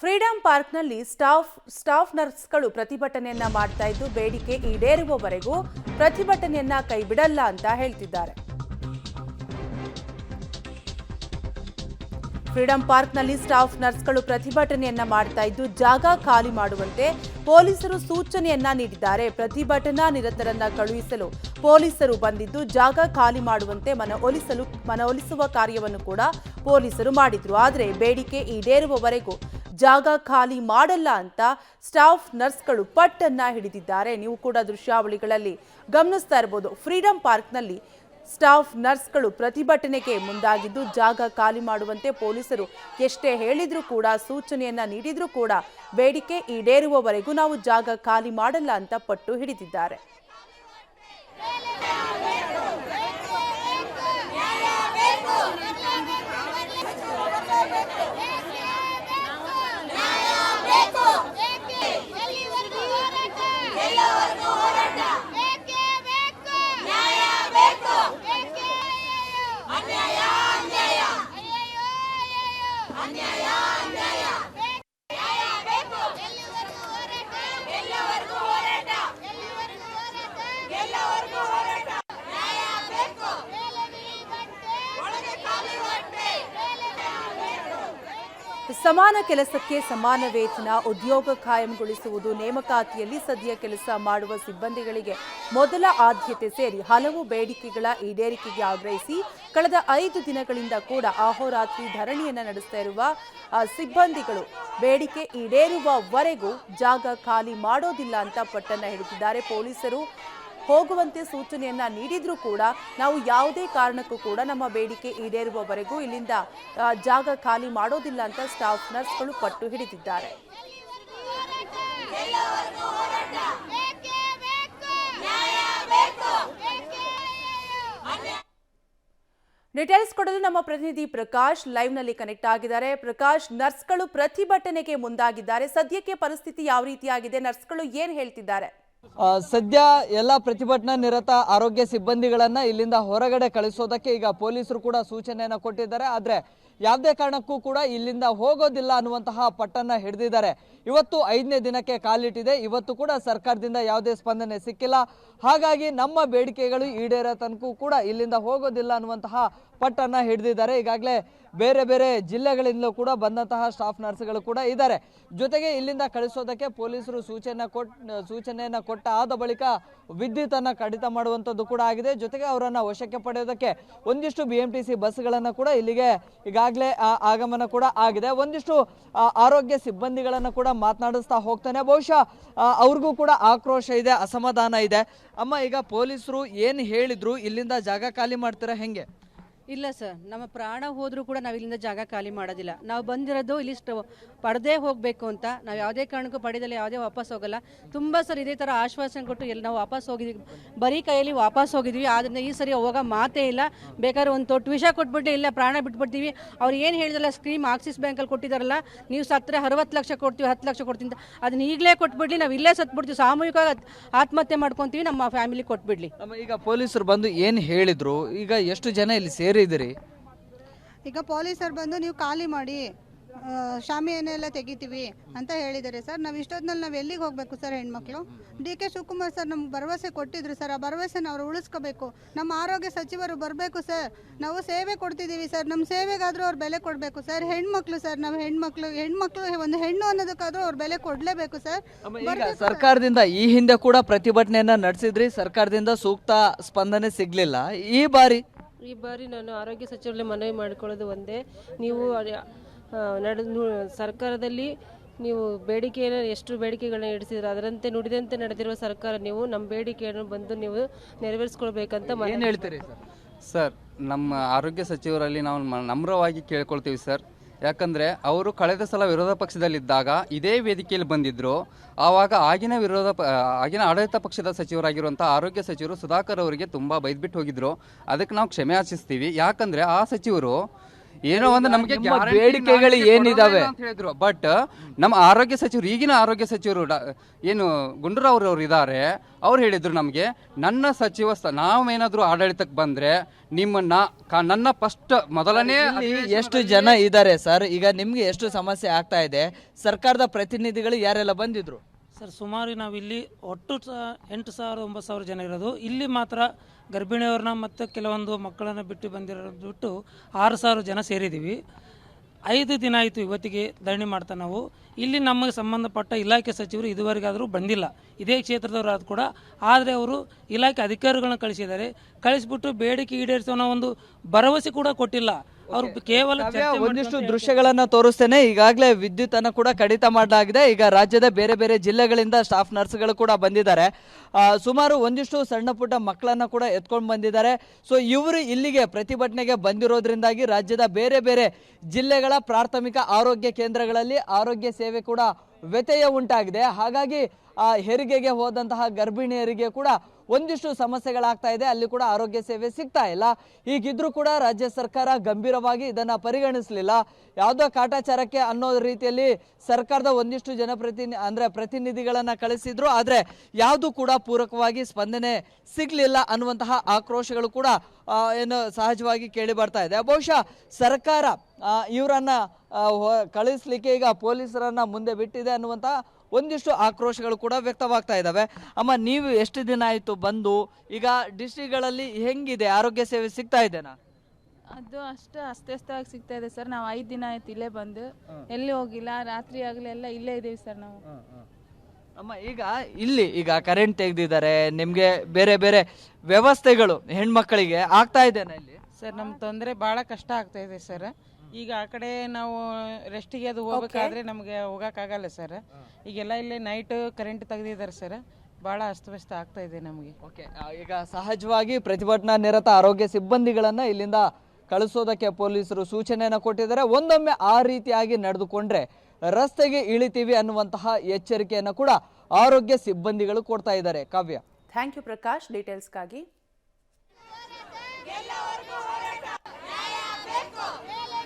Freedom ಪಾರ್ಕ್ನಲ್ಲಿ staff ನರ್ಸ್ಗಳು ಪ್ರತಿಭಟನೆಯನ್ನ ಮಾಡ್ತಾ ಇದ್ದು ಬೇಡಿಕೆ ಈಡೇರುವವರೆಗೂ ಪ್ರತಿಭಟನೆಯನ್ನ ಕೈಬಿಡಲ್ಲ ಅಂತ ಹೇಳ್ತಿದ್ದಾರೆ. ಫ್ರೀಡಂ ಪಾರ್ಕ್ನಲ್ಲಿ ಸ್ಟಾಫ್ ನರ್ಸ್ಗಳು ಪ್ರತಿಭಟನೆಯನ್ನ ಮಾಡ್ತಾ ಇದ್ದು ಜಾಗ ಖಾಲಿ ಮಾಡುವಂತೆ ಪೊಲೀಸರು ಸೂಚನೆಯನ್ನ ನೀಡಿದ್ದಾರೆ. ಪ್ರತಿಭಟನಾ ನಿರತರನ್ನ ಕಳುಹಿಸಲು ಪೊಲೀಸರು ಬಂದಿದ್ದು ಜಾಗ ಖಾಲಿ ಮಾಡುವಂತೆ ಮನವೊಲಿಸುವ ಕಾರ್ಯವನ್ನು ಕೂಡ ಪೊಲೀಸರು ಮಾಡಿದ್ರು. ಆದರೆ ಬೇಡಿಕೆ ಈಡೇರುವವರೆಗೂ ಜಾಗ ಖಾಲಿ ಮಾಡಲ್ಲ ಅಂತ ಸ್ಟಾಫ್ ನರ್ಸ್ಗಳು ಪಟ್ಟನ್ನ ಹಿಡಿದಿದ್ದಾರೆ. ನೀವು ಕೂಡ ದೃಶ್ಯಾವಳಿಗಳಲ್ಲಿ ಗಮನಿಸ್ತಾ ಇರಬಹುದು. ಫ್ರೀಡಂ ಪಾರ್ಕ್ನಲ್ಲಿ ಸ್ಟಾಫ್ ನರ್ಸ್ಗಳು ಪ್ರತಿಭಟನೆಗೆ ಮುಂದಾಗಿದ್ದು ಜಾಗ ಖಾಲಿ ಮಾಡುವಂತೆ ಪೊಲೀಸರು ಎಷ್ಟೇ ಹೇಳಿದ್ರೂ ಕೂಡ ಸೂಚನೆಯನ್ನ ನೀಡಿದ್ರೂ ಕೂಡ ಬೇಡಿಕೆ ಈಡೇರುವವರೆಗೂ ನಾವು ಜಾಗ ಖಾಲಿ ಮಾಡಲ್ಲ ಅಂತ ಪಟ್ಟು ಹಿಡಿದಿದ್ದಾರೆ. ಸಮಾನ ಕೆಲಸಕ್ಕೆ ಸಮಾನ ವೇತನ, ಉದ್ಯೋಗ ಕಾಯಂಗೊಳಿಸುವುದು, ನೇಮಕಾತಿಯಲ್ಲಿ ಸದ್ಯ ಕೆಲಸ ಮಾಡುವ ಸಿಬ್ಬಂದಿಗಳಿಗೆ ಮೊದಲ ಆದ್ಯತೆ ಸೇರಿ ಹಲವು ಬೇಡಿಕೆಗಳ ಈಡೇರಿಕೆಗೆ ಆಗ್ರಹಿಸಿ ಕಳೆದ 5 ದಿನಗಳಿಂದ ಕೂಡ ಅಹೋರಾತ್ರಿ ಧರಣಿಯನ್ನ ನಡೆಸ್ತಾ ಇರುವ ಸಿಬ್ಬಂದಿಗಳು ಬೇಡಿಕೆ ಈಡೇರುವವರೆಗೂ ಜಾಗ ಖಾಲಿ ಮಾಡೋದಿಲ್ಲ ಅಂತ ಪಟ್ಟನ್ನ ಹಿಡಿದಿದ್ದಾರೆ. ಪೊಲೀಸರು ಹೋಗುವಂತೆ ಸೂಚನೆಯನ್ನ ನೀಡಿದ್ರೂ ಕೂಡ ನಾವು ಯಾವುದೇ ಕಾರಣಕ್ಕೂ ಕೂಡ ನಮ್ಮ ಬೇಡಿಕೆ ಈಡೇರುವವರೆಗೂ ಇಲ್ಲಿಂದ ಜಾಗ ಖಾಲಿ ಮಾಡೋದಿಲ್ಲ ಅಂತ ಸ್ಟಾಫ್ ನರ್ಸ್ಗಳು ಪಟ್ಟು ಹಿಡಿದಿದ್ದಾರೆ. ಡೀಟೇಲ್ಸ್ ಕೊಡಲು ನಮ್ಮ ಪ್ರತಿನಿಧಿ ಪ್ರಕಾಶ್ ಲೈವ್ ನಲ್ಲಿ ಕನೆಕ್ಟ್ ಆಗಿದ್ದಾರೆ. ಪ್ರಕಾಶ್, ನರ್ಸ್ಗಳು ಪ್ರತಿಭಟನೆಗೆ ಮುಂದಾಗಿದ್ದಾರೆ. ಸದ್ಯಕ್ಕೆ ಪರಿಸ್ಥಿತಿ ಯಾವ ರೀತಿಯಾಗಿದೆ? ನರ್ಸ್ಗಳು ಏನ್ ಹೇಳ್ತಿದ್ದಾರೆ? ಸದ್ಯ ಎಲ್ಲ ಪ್ರತಿಭಟನಾ ನಿರತ ಆರೋಗ್ಯ ಸಿಬ್ಬಂದಿಗಳನ್ನ ಇಲ್ಲಿಂದ ಹೊರಗಡೆ ಕಳಿಸೋದಕ್ಕೆ ಈಗ ಪೊಲೀಸರು ಕೂಡ ಸೂಚನೆಯನ್ನು ಕೊಟ್ಟಿದ್ದಾರೆ. ಆದ್ರೆ ಯಾವುದೇ ಕಾರಣಕ್ಕೂ ಕೂಡ ಇಲ್ಲಿಂದ ಹೋಗೋದಿಲ್ಲ ಅನ್ನುವಂತಹ ಪಟ್ಟನ್ನ ಹಿಡಿದಿದ್ದಾರೆ. ಇವತ್ತು 5ನೇ ದಿನಕ್ಕೆ ಕಾಲಿಟ್ಟಿದೆ. ಇವತ್ತು ಕೂಡ ಸರ್ಕಾರದಿಂದ ಯಾವುದೇ ಸ್ಪಂದನೆ ಸಿಕ್ಕಿಲ್ಲ. ಹಾಗಾಗಿ ನಮ್ಮ ಬೇಡಿಕೆಗಳು ಈಡೇರೋ ತನಕ ಕೂಡ ಇಲ್ಲಿಂದ ಹೋಗೋದಿಲ್ಲ ಅನ್ನುವಂತಹ ಪಟ್ಟನ್ನ ಹಿಡಿದಿದ್ದಾರೆ. ಈಗಾಗಲೇ ಬೇರೆ ಬೇರೆ ಜಿಲ್ಲೆಗಳಿಂದಲೂ ಕೂಡ ಬಂದಂತಹ ಸ್ಟಾಫ್ ನರ್ಸ್ಗಳು ಕೂಡ ಇದ್ದಾರೆ. ಜೊತೆಗೆ ಇಲ್ಲಿಂದ ಕಳಿಸೋದಕ್ಕೆ ಪೊಲೀಸರು ಸೂಚನೆಯನ್ನ ಕೊಟ್ಟ ಆದ ಬಳಿಕ ವಿದ್ಯುತ್ತನ್ನ ಕಡಿತ ಮಾಡುವಂಥದ್ದು ಕೂಡ ಆಗಿದೆ. ಜೊತೆಗೆ ಅವರನ್ನ ವಶಕ್ಕೆ ಪಡೆಯೋದಕ್ಕೆ ಒಂದಿಷ್ಟು BMTC ಬಸ್ಗಳನ್ನ ಕೂಡ ಇಲ್ಲಿಗೆ ಈಗಾಗಲೇ ಆಗಮನ ಕೂಡ ಆಗಿದೆ. ಒಂದಿಷ್ಟು ಆರೋಗ್ಯ ಸಿಬ್ಬಂದಿಗಳನ್ನ ಕೂಡ ಮಾತನಾಡಿಸ್ತಾ ಹೋಗ್ತಾನೆ. ಬಹುಶಃ ಅವ್ರಿಗೂ ಕೂಡ ಆಕ್ರೋಶ ಇದೆ, ಅಸಮಾಧಾನ ಇದೆ. ಅಮ್ಮ, ಈಗ ಪೊಲೀಸರು ಏನು ಹೇಳಿದ್ರು, ಇಲ್ಲಿಂದ ಜಾಗ ಖಾಲಿ ಮಾಡ್ತೀರಾ ಹೆಂಗೆ? ಇಲ್ಲ ಸರ್, ನಮ್ಮ ಪ್ರಾಣ ಹೋದರೂ ಕೂಡ ನಾವು ಇಲ್ಲಿಂದ ಜಾಗ ಖಾಲಿ ಮಾಡೋದಿಲ್ಲ. ನಾವು ಬಂದಿರೋದು ಇಲ್ಲಿ ಪಡೆದೇ ಹೋಗಬೇಕು ಅಂತ. ನಾವು ಯಾವುದೇ ಕಾರಣಕ್ಕೂ ಪಡೆದಲ್ಲಿ ಯಾವುದೇ ವಾಪಸ್ ಹೋಗಲ್ಲ. ತುಂಬ ಸರ್ ಇದೇ ಥರ ಆಶ್ವಾಸನೆ ಕೊಟ್ಟು ಎಲ್ಲಿ ನಾವು ವಾಪಸ್ ಹೋಗಿದ್ವಿ, ಬರೀ ಕೈಯಲ್ಲಿ ವಾಪಸ್ ಹೋಗಿದ್ವಿ. ಆದ್ದರಿಂದ ಈ ಸರಿ ಹೋಗೋ ಮಾತೇ ಇಲ್ಲ. ಬೇಕಾದ್ರೆ ಒಂದು ತೊಟ್ಟು ವಿಷ ಕೊಟ್ಬಿಟ್ಟು ಇಲ್ಲ ಪ್ರಾಣ ಬಿಟ್ಬಿಡ್ತೀವಿ. ಅವ್ರು ಏನು ಹೇಳಿದಲ್ಲ, ಸ್ಕೀಮ್ ಆಕ್ಸಿಸ್ ಬ್ಯಾಂಕಲ್ಲಿ ಕೊಟ್ಟಿದ್ದಾರಲ್ಲ, ನೀವು ಸತ್ತರೆ 60 ಲಕ್ಷ ಕೊಡ್ತೀವಿ, 10 ಲಕ್ಷ ಕೊಡ್ತೀವಿ ಅಂತ, ಅದನ್ನ ಈಗಲೇ ಕೊಟ್ಬಿಡ್ಲಿ, ನಾವು ಇಲ್ಲೇ ಸತ್ಬಿಡ್ತೀವಿ, ಸಾಮೂಹಿಕವಾಗಿ ಆತ್ಮಹತ್ಯೆ ಮಾಡ್ಕೊತೀವಿ, ನಮ್ಮ ಫ್ಯಾಮಿಲಿ ಕೊಟ್ಬಿಡ್ಲಿ. ಈಗ ಪೊಲೀಸರು ಬಂದು ಏನು ಹೇಳಿದ್ರು? ಈಗ ಎಷ್ಟು ಜನ ಇಲ್ಲಿ ಸೇರಿದಿರಿ? ಈಗ ಪೊಲೀಸರು ಬಂದು ನೀವು ಖಾಲಿ ಮಾಡಿ, ಶಾಮಿಯಾನೆಲ್ಲ ತೆಗಿತೀವಿ ಅಂತ ಹೇಳಿದ್ದಾರೆ ಸರ್. ನಾವು ಇಷ್ಟೊತ್ತಿನಲ್ಲಿ ನಾವು ಎಲ್ಲಿಗೆ ಹೋಗಬೇಕು ಸರ್? ಹೆಣ್ಮಕ್ಳು DK ಶಿವಕುಮಾರ್ ಸರ್ ನಮ್ಗೆ ಭರವಸೆ ಕೊಟ್ಟಿದ್ರು ಸರ್. ಆ ಭರವಸೆನ ಅವ್ರು ಉಳಿಸ್ಕೋಬೇಕು. ನಮ್ಮ ಆರೋಗ್ಯ ಸಚಿವರು ಬರಬೇಕು ಸರ್. ನಾವು ಸೇವೆ ಕೊಡ್ತಿದ್ದೀವಿ ಸರ್, ನಮ್ಮ ಸೇವೆಗಾದರೂ ಅವ್ರು ಬೆಲೆ ಕೊಡಬೇಕು ಸರ್. ಹೆಣ್ಮಕ್ಳು ಸರ್, ನಾವು ಹೆಣ್ಮಕ್ಳು ಒಂದು ಹೆಣ್ಣು ಅನ್ನೋದಕ್ಕಾದ್ರೂ ಅವ್ರು ಬೆಲೆ ಕೊಡಲೇಬೇಕು ಸರ್. ಸರ್ಕಾರದಿಂದ ಈ ಹಿಂದೆ ಕೂಡ ಪ್ರತಿಭಟನೆಯನ್ನ ನಡೆಸಿದ್ರಿ, ಸರ್ಕಾರದಿಂದ ಸೂಕ್ತ ಸ್ಪಂದನೆ ಸಿಗ್ಲಿಲ್ಲ. ಈ ಬಾರಿ ನಾನು ಆರೋಗ್ಯ ಸಚಿವರಲ್ಲಿ ಮನವಿ ಮಾಡಿಕೊಳ್ಳೋದು ಒಂದೇ, ನೀವು ಸರ್ಕಾರದಲ್ಲಿ ನೀವು ಬೇಡಿಕೆಯನ್ನು ಎಷ್ಟು ಬೇಡಿಕೆಗಳನ್ನ ಇಡಿಸಿದ್ರೆ ಅದರಂತೆ ನುಡಿದಂತೆ ನಡೆದಿರುವ ಸರ್ಕಾರ, ನೀವು ನಮ್ಮ ಬೇಡಿಕೆಯನ್ನು ಬಂದು ನೀವು ನೆರವೇರಿಸ್ಕೊಳ್ಬೇಕಂತ ಏನು ಹೇಳ್ತೀರಿ ಸರ್? ನಮ್ಮ ಆರೋಗ್ಯ ಸಚಿವರಲ್ಲಿ ನಾವು ನಮ್ರವಾಗಿ ಕೇಳ್ಕೊಳ್ತೀವಿ ಸರ್. ಯಾಕಂದರೆ ಅವರು ಕಳೆದ ಸಲ ವಿರೋಧ ಪಕ್ಷದಲ್ಲಿದ್ದಾಗ ಇದೇ ವೇದಿಕೆಯಲ್ಲಿ ಬಂದಿದ್ದರು. ಆವಾಗ ಆಗಿನ ಆಡಳಿತ ಪಕ್ಷದ ಸಚಿವರಾಗಿರುವಂಥ ಆರೋಗ್ಯ ಸಚಿವರು ಸುಧಾಕರ್ ಅವರಿಗೆ ತುಂಬ ಬೈದ್ಬಿಟ್ಟು ಹೋಗಿದ್ರು. ಅದಕ್ಕೆ ನಾವು ಕ್ಷಮೆ ಯಾಚಿಸ್ತೀವಿ. ಯಾಕಂದರೆ ಆ ಸಚಿವರು ಏನೋ ಒಂದು ನಮಗೆ ನಿಮ್ಮ ಬೇಡಿಕೆಗಳು ಏನಿದಾವೆ? ಅಂತ ಹೇಳಿದ್ರು. ಬಟ್ ನಮ್ಮ ಆರೋಗ್ಯ ಸಚಿವರು, ಈಗಿನ ಆರೋಗ್ಯ ಸಚಿವರು ಏನು ಗುಂಡೂರಾವ್ ಅವರು ಇದ್ದಾರೆ, ಅವ್ರು ಹೇಳಿದ್ರು ನಮಗೆ, ನನ್ನ ಸಚಿವ ನಾವೇನಾದ್ರೂ ಆಡಳಿತಕ್ಕೆ ಬಂದ್ರೆ ನಿಮ್ಮನ್ನ ನನ್ನ ಫಸ್ಟ್ ಮೊದಲನೇ ಎಷ್ಟು ಜನ ಇದ್ದಾರೆ ಸರ್? ಈಗ ನಿಮ್ಗೆ ಎಷ್ಟು ಸಮಸ್ಯೆ ಆಗ್ತಾ ಇದೆ? ಸರ್ಕಾರದ ಪ್ರತಿನಿಧಿಗಳು ಯಾರೆಲ್ಲ ಬಂದಿದ್ರು? ಸರ್, ಸುಮಾರು ನಾವು ಇಲ್ಲಿ ಒಟ್ಟು 8,000-9,000 ಜನ ಇರೋದು. ಇಲ್ಲಿ ಮಾತ್ರ ಗರ್ಭಿಣಿಯವ್ರನ್ನ ಮತ್ತು ಕೆಲವೊಂದು ಮಕ್ಕಳನ್ನು ಬಿಟ್ಟು ಬಿಟ್ಟು 6,000 ಜನ ಸೇರಿದ್ದೀವಿ. 5 ದಿನ ಆಯಿತು ಇವತ್ತಿಗೆ ಧರಣಿ ಮಾಡ್ತಾ ನಾವು. ಇಲ್ಲಿ ನಮಗೆ ಸಂಬಂಧಪಟ್ಟ ಇಲಾಖೆ ಸಚಿವರು ಇದುವರೆಗಾದರೂ ಬಂದಿಲ್ಲ, ಇದೇ ಕ್ಷೇತ್ರದವರು ಆದ ಕೂಡ. ಆದರೆ ಅವರು ಇಲಾಖೆ ಅಧಿಕಾರಿಗಳನ್ನ ಕಳಿಸಿದ್ದಾರೆ. ಕಳಿಸ್ಬಿಟ್ಟು ಬೇಡಿಕೆ ಈಡೇರಿಸೋ ಒಂದು ಭರವಸೆ ಕೂಡ ಕೊಟ್ಟಿಲ್ಲ. ಅವರು ಕೇವಲ ಒಂದಿಷ್ಟು ದೃಶ್ಯಗಳನ್ನ ತೋರಿಸ್ತೇನೆ. ಈಗಾಗಲೇ ವಿದ್ಯುತ್ ಅನ್ನು ಕೂಡ ಕಡಿತ ಮಾಡಲಾಗಿದೆ. ಈಗ ರಾಜ್ಯದ ಬೇರೆ ಬೇರೆ ಜಿಲ್ಲೆಗಳಿಂದ ಸ್ಟಾಫ್ ನರ್ಸ್ಗಳು ಕೂಡ ಬಂದಿದ್ದಾರೆ. ಸುಮಾರು ಒಂದಿಷ್ಟು ಸಣ್ಣ ಪುಟ್ಟ ಮಕ್ಕಳನ್ನ ಕೂಡ ಎತ್ಕೊಂಡು ಬಂದಿದ್ದಾರೆ. ಸೊ ಇವರು ಇಲ್ಲಿಗೆ ಪ್ರತಿಭಟನೆಗೆ ಬಂದಿರೋದ್ರಿಂದಾಗಿ ರಾಜ್ಯದ ಬೇರೆ ಬೇರೆ ಜಿಲ್ಲೆಗಳ ಪ್ರಾಥಮಿಕ ಆರೋಗ್ಯ ಕೇಂದ್ರಗಳಲ್ಲಿ ಆರೋಗ್ಯ ಸೇವೆ ಕೂಡ ವ್ಯತ್ಯಯ ಉಂಟಾಗಿದೆ. ಹಾಗಾಗಿ ಹೆರಿಗೆಗೆ ಹೋದಂತಹ ಗರ್ಭಿಣಿಯರಿಗೆ ಕೂಡ ಒಂದಿಷ್ಟು ಸಮಸ್ಯೆಗಳಾಗ್ತಾ ಇದೆ. ಅಲ್ಲಿ ಕೂಡ ಆರೋಗ್ಯ ಸೇವೆ ಸಿಗ್ತಾ ಇಲ್ಲ. ಹೀಗಿದ್ರೂ ಕೂಡ ರಾಜ್ಯ ಸರ್ಕಾರ ಗಂಭೀರವಾಗಿ ಇದನ್ನ ಪರಿಗಣಿಸಲಿಲ್ಲ. ಯಾವುದೋ ಕಾಟಾಚಾರಕ್ಕೆ ಅನ್ನೋ ರೀತಿಯಲ್ಲಿ ಸರ್ಕಾರದ ಒಂದಿಷ್ಟು ಪ್ರತಿನಿಧಿಗಳನ್ನ ಕಳಿಸಿದ್ರು. ಆದ್ರೆ ಯಾವುದು ಕೂಡ ಪೂರಕವಾಗಿ ಸ್ಪಂದನೆ ಸಿಗ್ಲಿಲ್ಲ ಅನ್ನುವಂತಹ ಆಕ್ರೋಶಗಳು ಕೂಡ ಏನು ಸಹಜವಾಗಿ ಕೇಳಿ ಬರ್ತಾ ಇದೆ. ಬಹುಶಃ ಸರ್ಕಾರ ಇವರನ್ನ ಕಳಿಸ್ಲಿಕ್ಕೆ ಈಗ ಪೊಲೀಸರನ್ನ ಮುಂದೆ ಬಿಟ್ಟಿದೆ ಅನ್ನುವಂತಹ ಒಂದಿಷ್ಟು ಆಕ್ರೋಶಗಳು ಕೂಡ ವ್ಯಕ್ತವಾಗ್ತಾ ಇದ್ದಾವೆ. ಅಮ್ಮ, ನೀವು ಎಷ್ಟು ದಿನ ಆಯಿತು ಬಂದು? ಈಗ ಡಿಸ್ಟ್ರಿಕ್ಟ್ಗಳಲ್ಲಿ ಹೆಂಗಿದೆ ಆರೋಗ್ಯ ಸೇವೆ ಸಿಗ್ತಾ ಇದೆನಾ? ಅದು ಅಷ್ಟು ಅಸ್ತವ್ಯಸ್ತವಾಗಿ ಸಿಗ್ತಾ ಇದೆ ಸರ್. ನಾವು 5 ದಿನ ಆಯ್ತು ಇಲ್ಲೇ ಬಂದು, ಎಲ್ಲಿ ಹೋಗಿಲ್ಲ. ರಾತ್ರಿ ಆಗಲಿ ಎಲ್ಲ ಇಲ್ಲೇ ಇದ್ದೀವಿ ಸರ್ ನಾವು. ಅಮ್ಮ, ಈಗ ಕರೆಂಟ್ ತೆಗೆದಿದ್ದಾರೆ, ನಿಮಗೆ ಬೇರೆ ಬೇರೆ ವ್ಯವಸ್ಥೆಗಳು ಹೆಣ್ಮಕ್ಳಿಗೆ ಆಗ್ತಾ ಇದೆನಾ ಇಲ್ಲಿ? ಸರ್, ನಮ್ಮ ತೊಂದರೆ ಭಾಳ ಕಷ್ಟ ಆಗ್ತಾ ಇದೆ ಸರ್. ಈಗ ಆ ಕಡೆ ನಾವು ರೆಸ್ಟಿಗೆ ಅದು ಹೋಗ್ಬೇಕಾದ್ರೆ ನಮಗೆ ಹೋಗೋಕ್ಕಾಗಲ್ಲ ಸರ್. ಈಗೆಲ್ಲ ಇಲ್ಲಿ ನೈಟ್ ಕರೆಂಟ್ ತೆಗೆದಿದ್ದಾರೆ ಸರ್. ಭಾಳ ಅಸ್ತವ್ಯಸ್ತ ಆಗ್ತಾ ಇದೆ ನಮಗೆ. ಓಕೆ, ಈಗ ಸಹಜವಾಗಿ ಪ್ರತಿಭಟನಾ ನಿರತ ಆರೋಗ್ಯ ಸಿಬ್ಬಂದಿಗಳನ್ನು ಇಲ್ಲಿಂದ ಕಳಿಸೋದಕ್ಕೆ ಪೊಲೀಸರು ಸೂಚನೆಯನ್ನು ಕೊಟ್ಟಿದ್ದಾರೆ. ಒಂದೊಮ್ಮೆ ಆ ರೀತಿಯಾಗಿ ನಡೆದುಕೊಂಡ್ರೆ ರಸ್ತೆಗೆ ಇಳಿತೀವಿ ಅನ್ನುವಂತಹ ಎಚ್ಚರಿಕೆಯನ್ನು ಕೂಡ ಆರೋಗ್ಯ ಸಿಬ್ಬಂದಿಗಳು ಕೊಡ್ತಾ ಇದ್ದಾರೆ. ಕಾವ್ಯ, ಥ್ಯಾಂಕ್ ಯು ಪ್ರಕಾಶ್ ಡೀಟೇಲ್ಸ್ಗಾಗಿ.